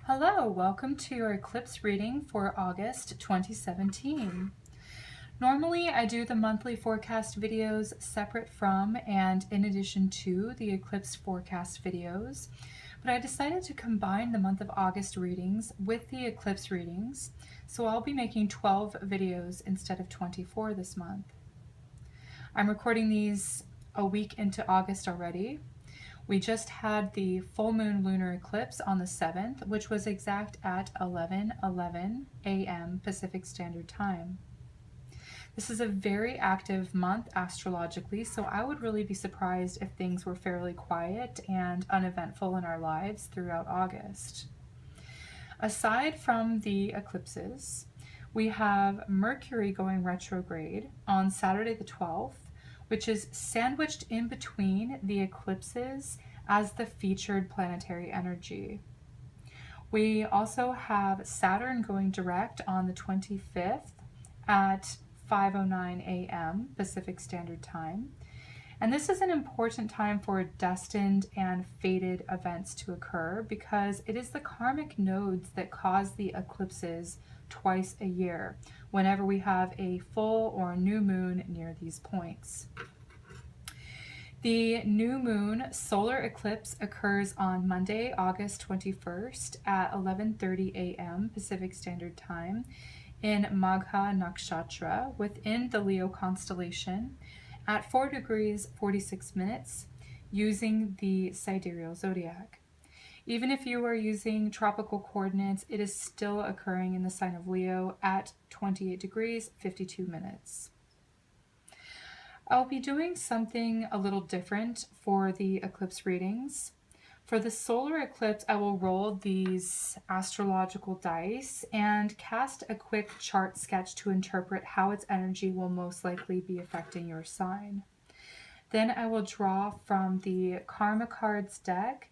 Hello, welcome to your eclipse reading for August 2017. Normally I do the monthly forecast videos separate from and in addition to the eclipse forecast videos, but I decided to combine the month of August readings with the eclipse readings, so I'll be making 12 videos instead of 24 this month. I'm recording these a week into August already. We just had the full moon lunar eclipse on the 7th, which was exact at 11:11 a.m. Pacific Standard Time. This is a very active month astrologically, so I would really be surprised if things were fairly quiet and uneventful in our lives throughout August. Aside from the eclipses, we have Mercury going retrograde on Saturday the 12th, which is sandwiched in between the eclipses as the featured planetary energy. We also have Saturn going direct on the 25th at 5:09 a.m. Pacific Standard Time. And this is an important time for destined and fated events to occur because it is the karmic nodes that cause the eclipses twice a year, whenever we have a full or new moon near these points. The new moon solar eclipse occurs on Monday, August 21st at 11:30 a.m. Pacific Standard Time in Magha Nakshatra within the Leo constellation at 4 degrees 46 minutes using the sidereal zodiac. Even if you are using tropical coordinates, it is still occurring in the sign of Leo at 28 degrees 52 minutes. I'll be doing something a little different for the eclipse readings. For the solar eclipse, I will roll these astrological dice and cast a quick chart sketch to interpret how its energy will most likely be affecting your sign. Then I will draw from the Karma Cards deck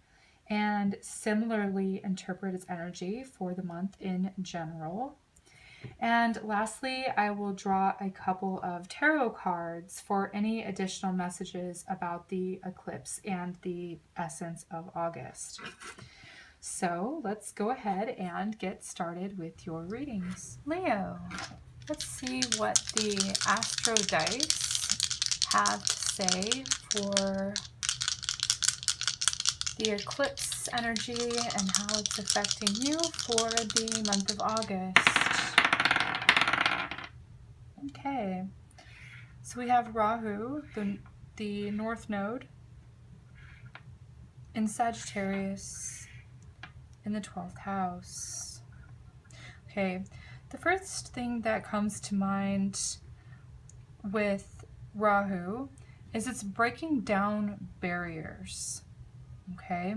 and similarly interpret its energy for the month in general. And lastly, I will draw a couple of tarot cards for any additional messages about the eclipse and the essence of August. So let's go ahead and get started with your readings. Leo, let's see what the Astro Dice have to say for the eclipse energy and how it's affecting you for the month of August. Okay, so we have Rahu, the North Node, in Sagittarius in the 12th house. Okay, the first thing that comes to mind with Rahu is it's breaking down barriers. Okay,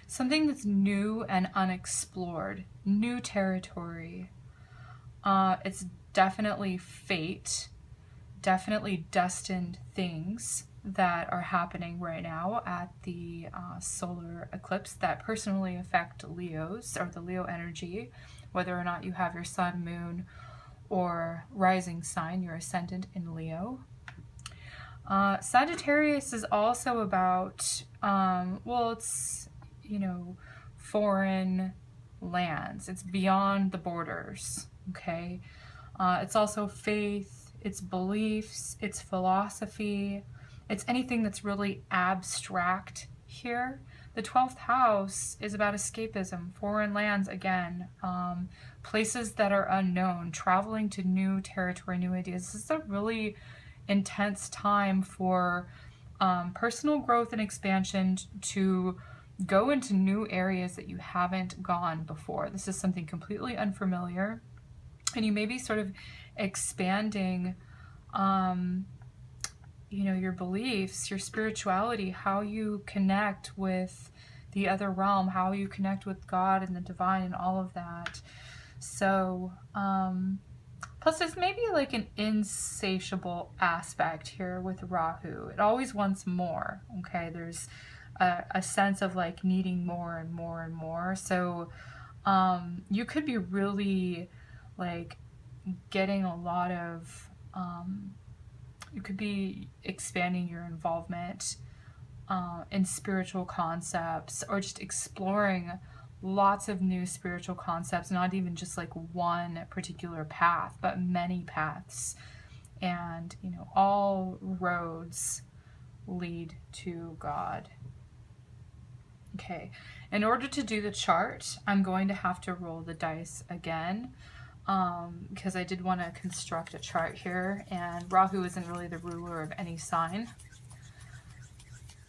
something that's new and unexplored, new territory. It's definitely fate, definitely destined things that are happening right now at the solar eclipse that personally affect Leos, or the Leo energy, whether or not you have your sun, moon, or rising sign, your ascendant in Leo. Sagittarius is also about, well, it's, foreign lands. It's beyond the borders. Okay, it's also faith, it's beliefs, it's philosophy, it's anything that's really abstract here. The 12th house is about escapism, foreign lands again, places that are unknown, traveling to new territory, new ideas. This is a really intense time for personal growth and expansion to go into new areas that you haven't gone before. This is something completely unfamiliar. And you may be sort of expanding, your beliefs, your spirituality, how you connect with the other realm, how you connect with God and the divine and all of that. So, plus there's maybe like an insatiable aspect here with Rahu. It always wants more, okay? There's a sense of like needing more and more and more. So, you could be really like getting a lot of, you could be expanding your involvement in spiritual concepts, or just exploring lots of new spiritual concepts, not even just like one particular path, but many paths. And, you know, all roads lead to God. Okay, in order to do the chart, I'm going to have to roll the dice again, because I did want to construct a chart here, and Rahu isn't really the ruler of any sign.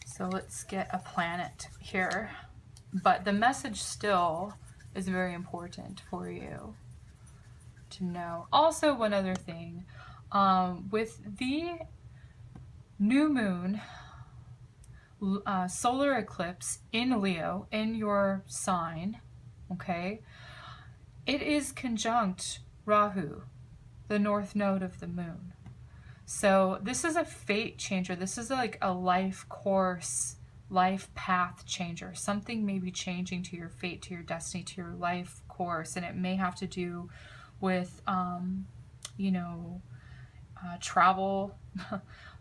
So let's get a planet here. But the message still is very important for you to know. Also, one other thing, with the new moon, solar eclipse in Leo, in your sign, okay, it is conjunct Rahu, the north node of the moon. So this is a fate changer. This is like a life course, life path changer. Something may be changing to your fate, to your destiny, to your life course. And it may have to do with, you know, travel.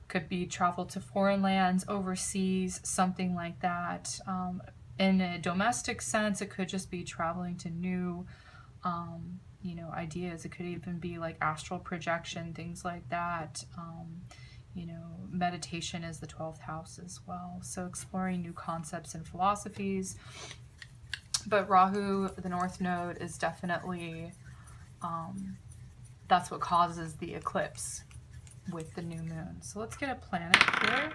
Could be travel to foreign lands, overseas, something like that. In a domestic sense, it could just be traveling to new, you know, ideas. It could even be like astral projection, things like that. You know, meditation is the 12th house as well. So exploring new concepts and philosophies. But Rahu, the north node, is definitely, that's what causes the eclipse with the new moon. So let's get a planet here.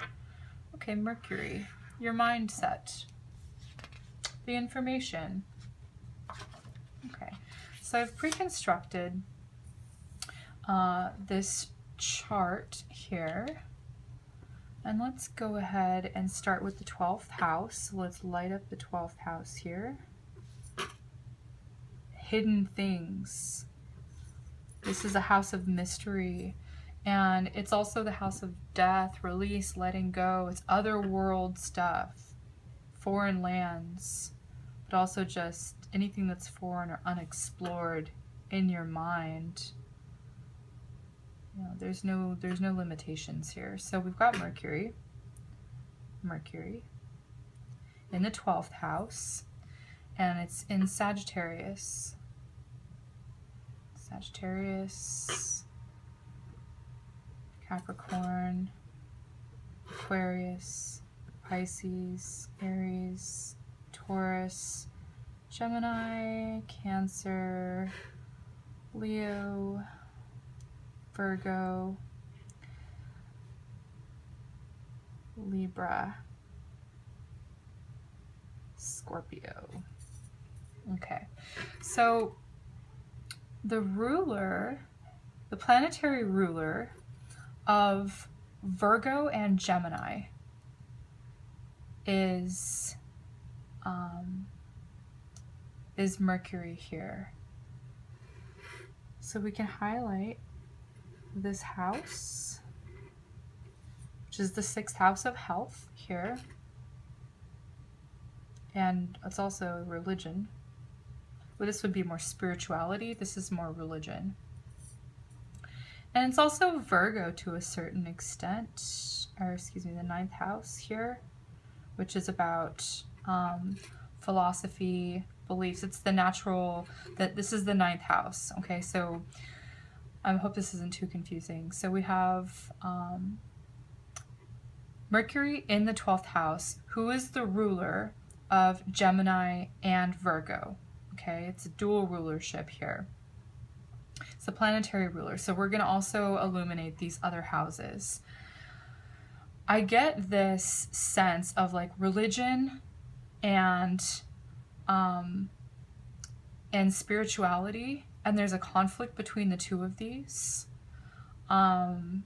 Okay, Mercury, your mindset, the information. Okay, so I've pre-constructed this chart here, and let's go ahead and start with the 12th house. So let's light up the 12th house here. Hidden things. This is a house of mystery. And it's also the house of death, release, letting go. It's other world stuff, foreign lands, but also just anything that's foreign or unexplored in your mind. You know, there's no limitations here. So we've got Mercury in the 12th house, and it's in Sagittarius. Capricorn, Aquarius, Pisces, Aries, Taurus, Gemini, Cancer, Leo, Virgo, Libra, Scorpio. Okay, so the planetary ruler of Virgo and Gemini is Mercury here. So we can highlight this house, which is the 6th house of health here, and it's also religion. Well, this would be more spirituality. This is more religion. And it's also Virgo to a certain extent, or excuse me, the 9th house here, which is about philosophy, beliefs. It's the natural, this is the 9th house. Okay, so I hope this isn't too confusing. So we have Mercury in the 12th house, who is the ruler of Gemini and Virgo. Okay, it's a dual rulership here. It's a planetary ruler. So we're going to also illuminate these other houses. I get this sense of like religion and spirituality, and there's a conflict between the two of these. And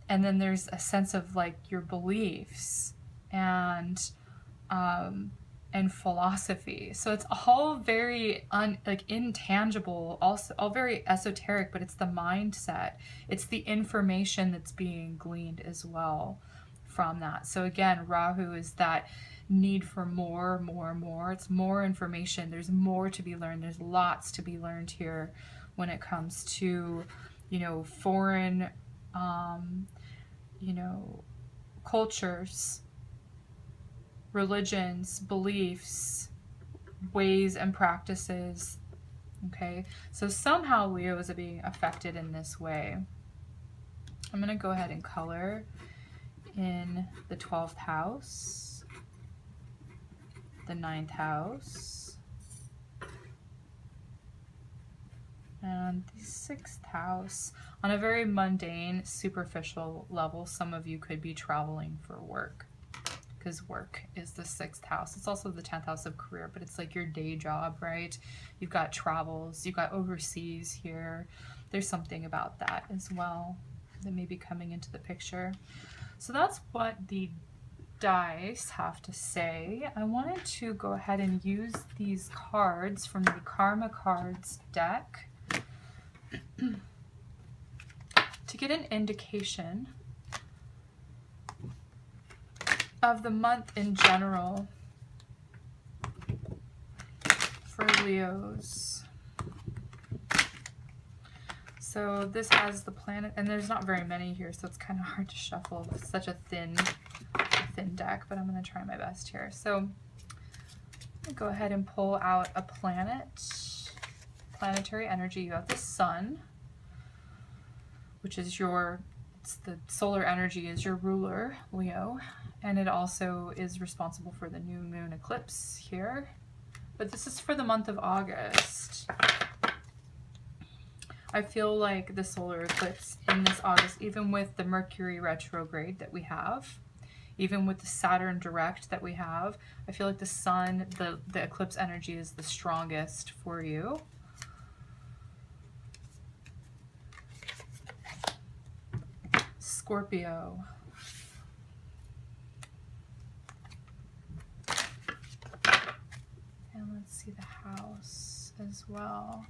then there's a sense of like your beliefs and philosophy. So it's all very intangible, also all very esoteric, but it's the mindset. It's the information that's being gleaned as well from that. So again, Rahu is that need for more. It's more information. There's more to be learned. There's lots to be learned here when it comes to, you know, foreign, you know, cultures, religions, beliefs, ways and practices. Okay, so somehow Leo is being affected in this way. I'm going to go ahead and color in the 12th house, the 9th house, and the 6th house. On a very mundane, superficial level, some of you could be traveling for work, because work is the 6th house. It's also the 10th house of career, but it's like your day job, right? You've got travels, you've got overseas here. There's something about that as well that may be coming into the picture. So that's what the dice have to say. I wanted to go ahead and use these cards from the Karma Cards deck to get an indication of the month in general for Leos. So this has the planet, and there's not very many here, so it's kind of hard to shuffle. It's such a thin deck, but I'm going to try my best here. So I'm going to go ahead and pull out a planetary energy. You have the sun, which is the solar energy is your ruler, Leo, and it also is responsible for the new moon eclipse here. But this is for the month of August. I feel like the solar eclipse in this August, even with the Mercury retrograde that we have, even with the Saturn direct that we have, I feel like the sun, the eclipse energy is the strongest for you. Scorpio. And let's see the house as well.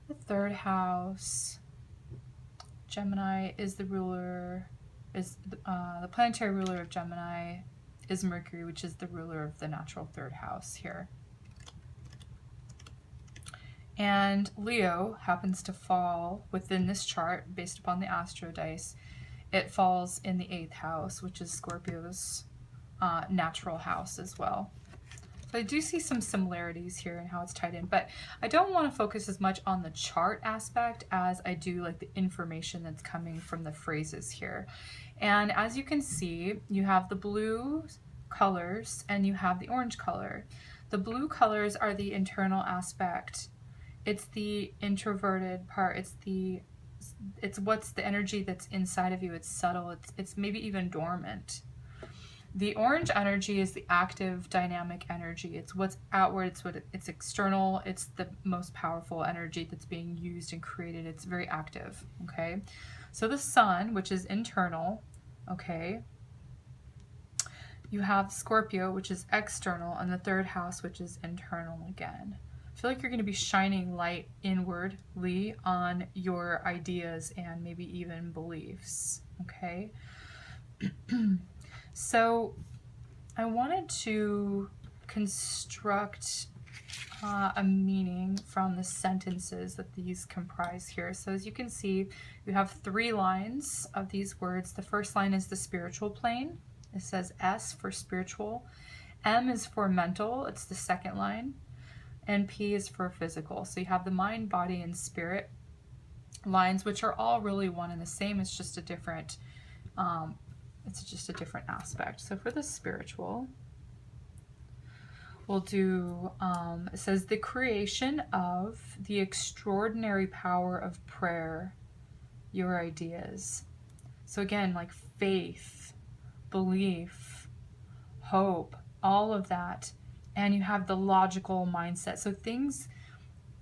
The 3rd house, Gemini is the ruler, the planetary ruler of Gemini is Mercury, which is the ruler of the natural 3rd house here. And Leo happens to fall within this chart based upon the astro dice. It falls in the 8th house, which is Scorpio's natural house as well. So I do see some similarities here in how it's tied in, but I don't want to focus as much on the chart aspect as I do like the information that's coming from the phrases here. And as you can see, you have the blue colors and you have the orange color. The blue colors are the internal aspect. It's the introverted part. It's what's the energy that's inside of you. It's subtle. It's maybe even dormant. The orange energy is the active, dynamic energy. It's what's outward, it's external, it's the most powerful energy that's being used and created. It's very active, okay? So the sun, which is internal, okay? You have Scorpio, which is external, and the 3rd house, which is internal again. I feel like you're going to be shining light inwardly on your ideas and maybe even beliefs, okay? So I wanted to construct a meaning from the sentences that these comprise here. So as you can see, you have 3 lines of these words. The first line is the spiritual plane. It says S for spiritual. M is for mental. It's the 2nd line. And P is for physical. So you have the mind, body, and spirit lines, which are all really one and the same. It's just a different aspect. So for the spiritual, we'll do, it says the creation of the extraordinary power of prayer, your ideas. So again, like faith, belief, hope, all of that. And you have the logical mindset. So things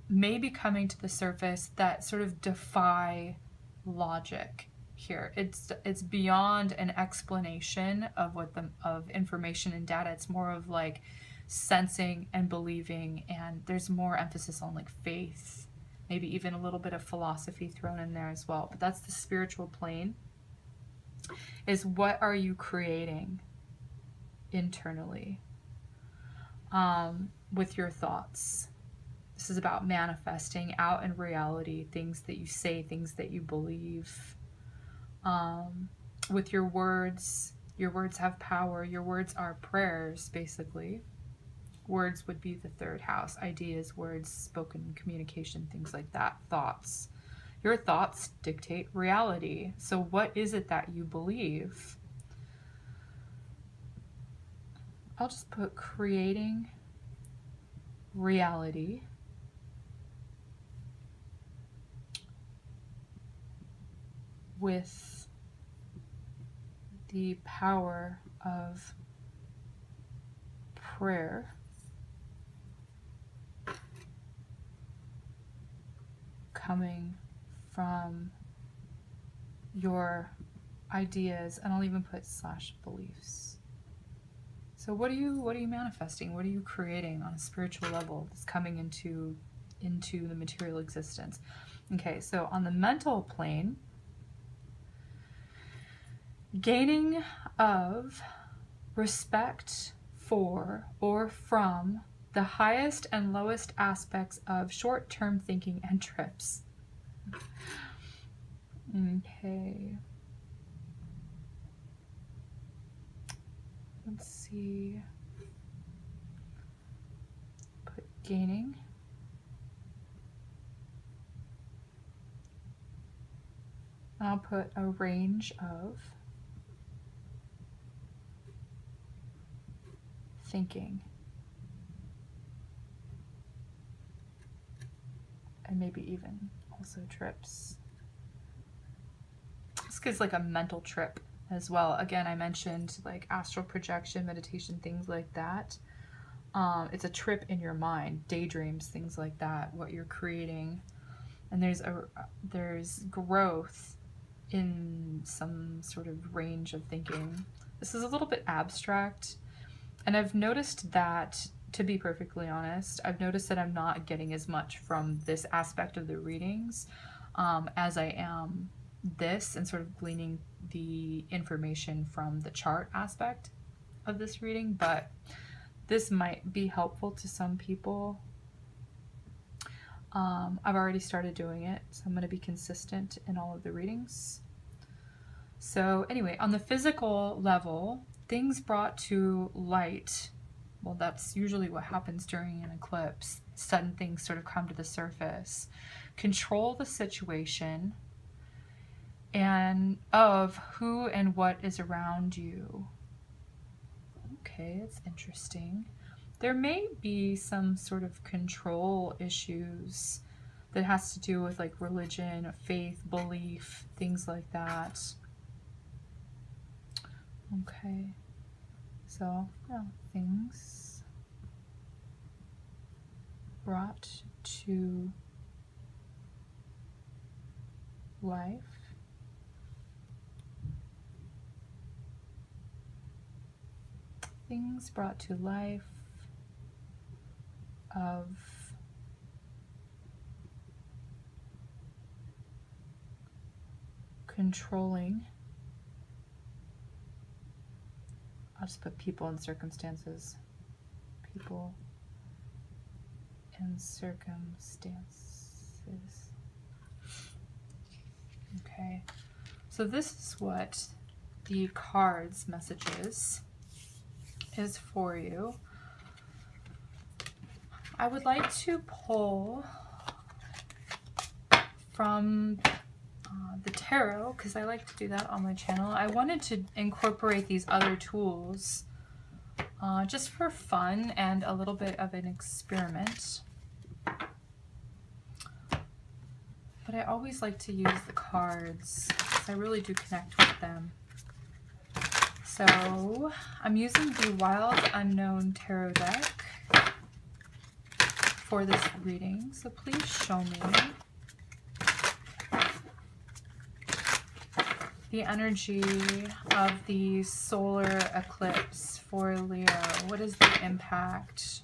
may be coming to the surface that sort of defy logic here. It's beyond an explanation of of information and data. It's more of like sensing and believing, and there's more emphasis on like faith, maybe even a little bit of philosophy thrown in there as well. But that's the spiritual plane, is what are you creating internally with your thoughts. This is about manifesting out in reality things that you say, things that you believe. With your words, Your words have power. Your words are prayers, basically. Words would be the third house. Ideas, words, spoken communication, things like that. Thoughts. Your thoughts dictate reality. So what is it that you believe? I'll just put creating reality with the power of prayer coming from your ideas, and I'll even put / beliefs. So what are you manifesting? What are you creating on a spiritual level that's coming into the material existence? Okay, so on the mental plane, gaining of respect for or from the highest and lowest aspects of short-term thinking and trips. Okay. Let's see. Put gaining. I'll put a range of thinking. And maybe even also trips. This gives like a mental trip as well. Again, I mentioned like astral projection, meditation, things like that. It's a trip in your mind, daydreams, things like that, what you're creating. And there's growth in some sort of range of thinking. This is a little bit abstract. And I've noticed that, to be perfectly honest, I've noticed that I'm not getting as much from this aspect of the readings as I am this, and sort of gleaning the information from the chart aspect of this reading, but this might be helpful to some people. I've already started doing it, so I'm going to be consistent in all of the readings. So anyway, on the physical level, things brought to light, well, that's usually what happens during an eclipse. Sudden things sort of come to the surface. Control the situation and of who and what is around you. Okay, that's interesting. There may be some sort of control issues that has to do with like religion, faith, belief, things like that. Okay, so yeah, things brought to life. Things brought to life of controlling. I'll just put people and circumstances. People and circumstances. Okay, so this is what the cards messages is for you. I would like to pull from the tarot, because I like to do that on my channel. I wanted to incorporate these other tools just for fun and a little bit of an experiment. But I always like to use the cards because I really do connect with them. So I'm using the Wild Unknown Tarot deck for this reading. So please show me the energy of the solar eclipse for Leo. What is the impact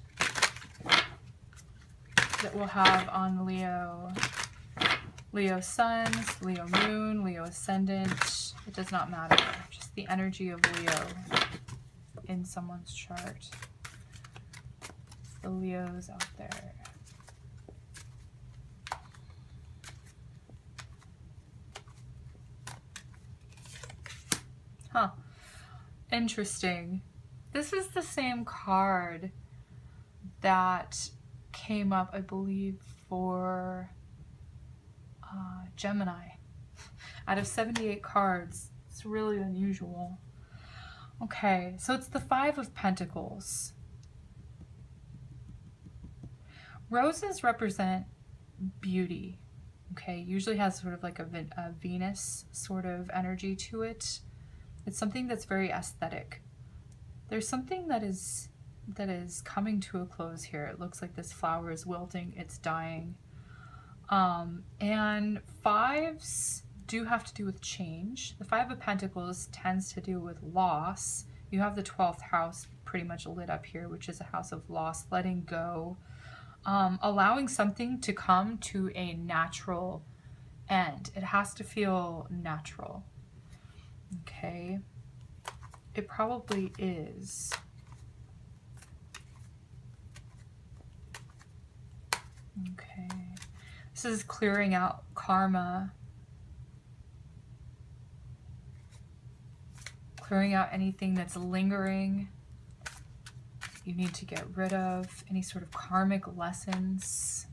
that we'll have on Leo? Leo sun, Leo moon, Leo ascendant. It does not matter. Just the energy of Leo in someone's chart. The Leos out there. Interesting. This is the same card that came up, I believe, for Gemini. Out of 78 cards, it's really unusual. Okay, so it's the Five of Pentacles. Roses represent beauty, okay? Usually has sort of like a Venus sort of energy to it. It's something that's very aesthetic. There's something that is coming to a close here. It looks like this flower is wilting, it's dying. And fives do have to do with change. The Five of Pentacles tends to do with loss. You have the 12th house pretty much lit up here, which is a house of loss, letting go, allowing something to come to a natural end. It has to feel natural. Okay. It probably is. Okay. This is clearing out karma. Clearing out anything that's lingering. You need to get rid of any sort of karmic lessons.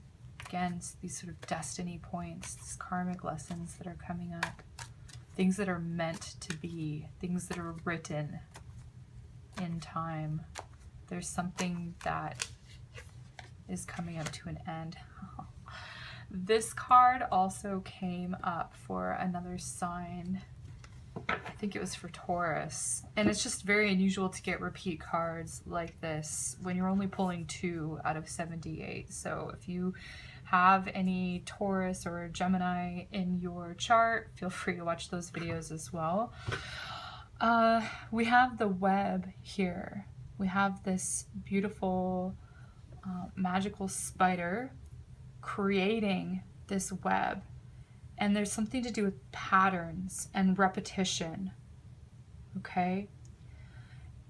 Again, these sort of destiny points, these karmic lessons that are coming up. Things that are meant to be, things that are written in time. There's something that is coming up to an end. This card also came up for another sign. I think it was for Taurus. And it's just very unusual to get repeat cards like this when you're only pulling 2 out of 78. So if you have any Taurus or Gemini in your chart, feel free to watch those videos as well. We have the web here. We have this beautiful magical spider creating this web. And there's something to do with patterns and repetition. Okay?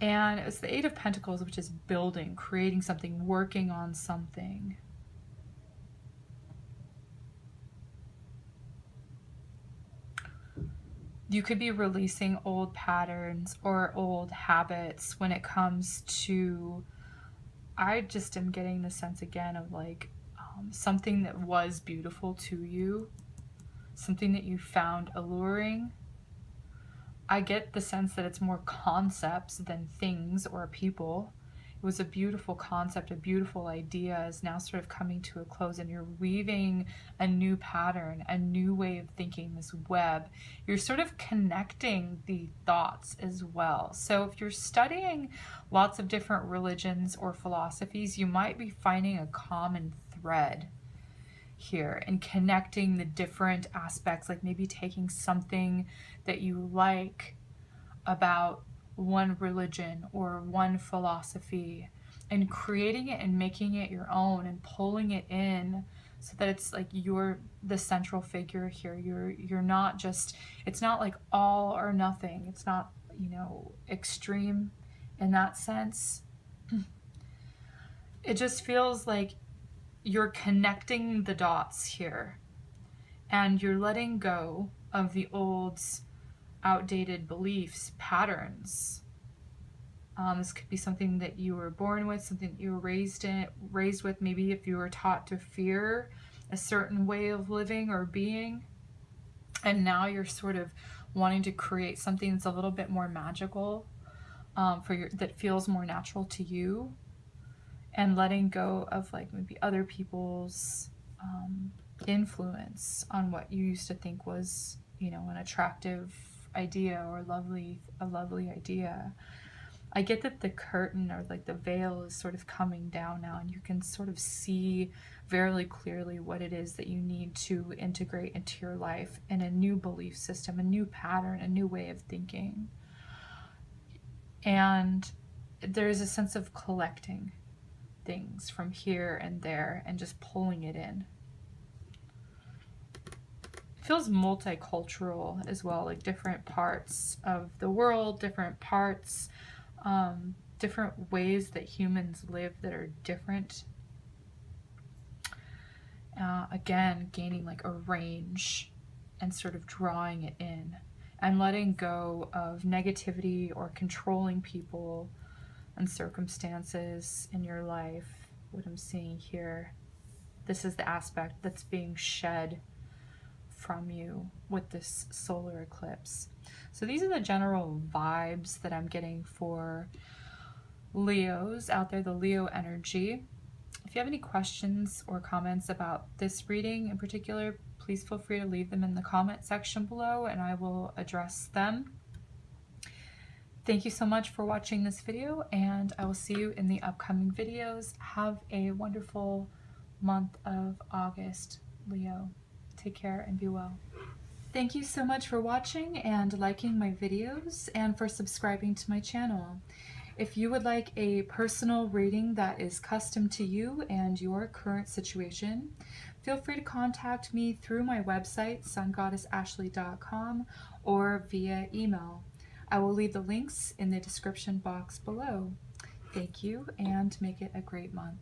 And it's the Eight of Pentacles, which is building, creating something, working on something. You could be releasing old patterns or old habits when it comes to, I just am getting the sense again of like something that was beautiful to you, something that you found alluring. I get the sense that it's more concepts than things or people. It was a beautiful concept, a beautiful idea is now sort of coming to a close, and you're weaving a new pattern, a new way of thinking, this web. You're sort of connecting the thoughts as well. So if you're studying lots of different religions or philosophies, you might be finding a common thread here and connecting the different aspects, like maybe taking something that you like about one religion or one philosophy and creating it and making it your own and pulling it in so that it's like you're the central figure here. You're not just, it's not like all or nothing. It's not, you know, extreme in that sense. It just feels like you're connecting the dots here and you're letting go of the old outdated beliefs, patterns. This could be something that you were born with, something that you were raised with. Maybe if you were taught to fear a certain way of living or being, and now you're sort of wanting to create something that's a little bit more magical, that feels more natural to you, and letting go of like maybe other people's influence on what you used to think was, you know, an attractive idea or a lovely idea. I get that the curtain or like the veil is sort of coming down now, and you can sort of see very clearly what it is that you need to integrate into your life in a new belief system, a new pattern, a new way of thinking. And there's a sense of collecting things from here and there and just pulling it in. It feels multicultural as well, like different parts of the world, different parts, different ways that humans live that are different. Again, gaining like a range and sort of drawing it in. I'm letting go of negativity or controlling people and circumstances in your life. What I'm seeing here, this is the aspect that's being shed from you with this solar eclipse. So these are the general vibes that I'm getting for Leos out there, the Leo energy. If you have any questions or comments about this reading in particular, please feel free to leave them in the comment section below and I will address them. Thank you so much for watching this video, and I will see you in the upcoming videos. Have a wonderful month of August, Leo. Take care and be well. Thank you so much for watching and liking my videos, and for subscribing to my channel. If you would like a personal reading that is custom to you and your current situation, feel free to contact me through my website, sungoddessashley.com, or via email. I will leave the links in the description box below. Thank you, and make it a great month.